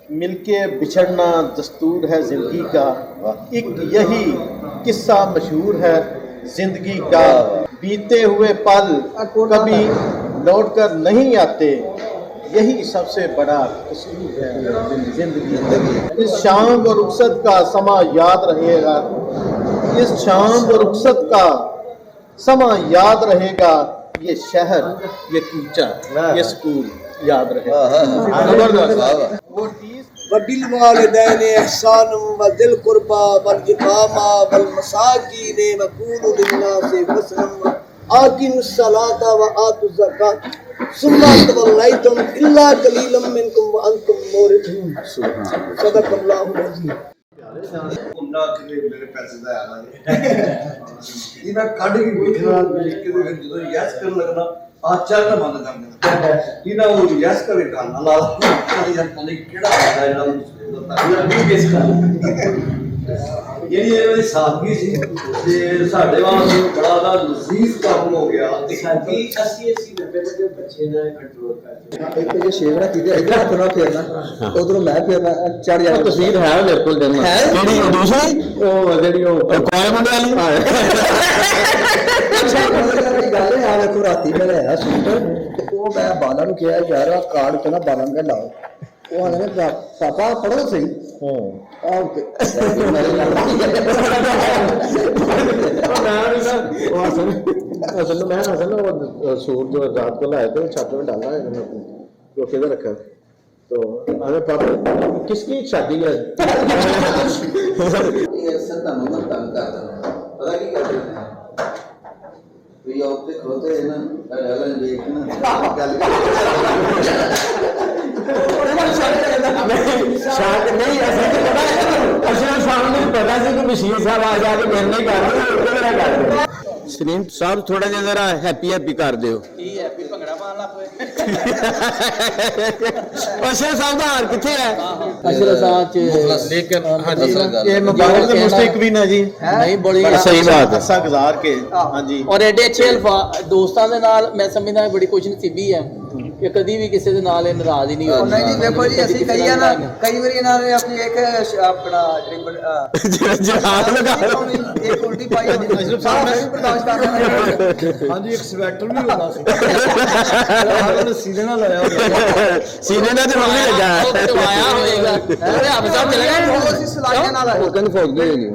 मिलके बिछड़ना दस्तूर है ज़िंदगी का, एक यही किस्सा मशहूर है ज़िंदगी का। बीते हुए पल कभी लौट कर नहीं आते, यही सबसे बड़ा कसूर है ज़िंदगी। इस शाम व रुखसत का समा याद रहेगा, इस शाम व रुखसत का समा याद रहेगा। ये शहर, ये कूचा, ये स्कूल याद रहेगा। वडिल वालिदैन एहसान व दिल कुर्बा वल इमामा वल मसाकीन व कूलु लिन्नास हसनम आकिमुस सलाता व आतुज ज़कात सुम्मा तवल्लैतुम इल्ला कलीलम मिनकुम व अंतुम मुरिदून। सदक़ल्लाहुल अज़ीम। ਉਹਨਾਂ ਕਿਤੇ ਮੇਰੇ ਪੈਸੇ ਦਾ ਆਣਾ ਨਹੀਂ ਇਹਨਾਂ ਕੱਢ ਕੇ ਵੇਖਣਾ ਵੇਖ ਕੇ ਤੇ ਜਦੋਂ ਯੈਸ ਕਰਨ ਲੱਗਣਾ ਆ ਚੱਲ ਬੰਦ ਕਰ ਦੇਣਾ ਇਹਨਾਂ ਉਹ ਯੈਸ ਕਰੇ ਕਰਨਾ ਲਾ ਯਾਰ ਪਤਾ ਕਿਹੜਾ ਹੁੰਦਾ ਇਹਨਾਂ ਨੂੰ ਤਾਂ ਵੀ ਕਿਸ ਕਰ ਜਿਹੜੀ ਇਹਦੀ ਸਾਦਗੀ ਸੀ ਤੇ ਸਾਡੇ ਵਾਸਤੇ ਬੜਾ ਦਾ ਲਜ਼ੀਜ਼ ਕੰਮ ਹੋ ਗਿਆ ਤੇ ਸਾਡੀ 80-90 ਦੇ ਬੱਚੇ ਨੇ ਕੰਟਰੋਲ ਕਰ एक जो शेवड़ा की इधर हाथ ना फेरना उधर मैं फेरना चढ़ जाए तस्वीर है मेरे को देना है ਜਿਹੜੀ ਦੂਸਰੀ ਉਹ ਜਿਹੜੀ ਉਹ ਕੋਏ ਮੁੰਡੇ ਵਾਲੀ गल है देखो राती मैं आया सूट वो मैं बाला नु कहा यार कार्ड पे ना बाला का लाओ वो आने पापा पढ़ो सही असल में सूट जो रात को लाए थे छत में डाला है जो किधर रखा तो अरे पापा किसकी शादी है पता की करते हैं तो ये औरतें खोते हैं ना अलग देखना गल शायद नहीं ऐसा तो पता है असल सामने पता से कि बशीर साहब आ जाके मेरे नहीं कर सलीम साहब थोड़ा जिहा जरा हैप्पी हैप्पी कर दियो की हैप्पी भंगड़ा पान लग पे अशर साहब का हाल किथे है अशर साहब लेकिन हां जी ये मुबारक के मुस्तकबिन है जी नहीं बड़ी सही बात है अरसा गुजार के हां जी और एडे अच्छे दोस्तां दे नाल मैं समझदा बड़ी खुशनसीबी है कि कदी भी किसी दे नाल नाराज ही नहीं होना नहीं नहीं देखो जी ਅਸੀਂ ਕਈ ਆ ਨਾ ਕਈ ਵਾਰੀ ਇਹਨਾਂ ਨੇ ਆਪਣੀ ਇੱਕ ਆਪਣਾ ਜਹਾਜ਼ ਲਗਾ ਇੱਕ ਉਲਟੀ ਪਾਈ ਹੋਣੀ ਅਸ਼ਰਫ ਸਾਹਿਬ ਨੇ ਬਰਦਾਸ਼ਤ ਕਰ ਲੈਣਾ ਹਾਂਜੀ ਇੱਕ ਸਵੈਟਰ ਵੀ ਹੋਣਾ ਸੀ ਸੀਨੇ ਨਾਲ ਲਾਇਆ ਹੋਇਆ सीने ना तो मम्मी लगा तो आया होएगा अरे अब सब चलेगा ਉਹ ਅਸੀਂ ਸਲਾਈਆਂ ਨਾਲ ਆਏ वो कन्फर्म नहीं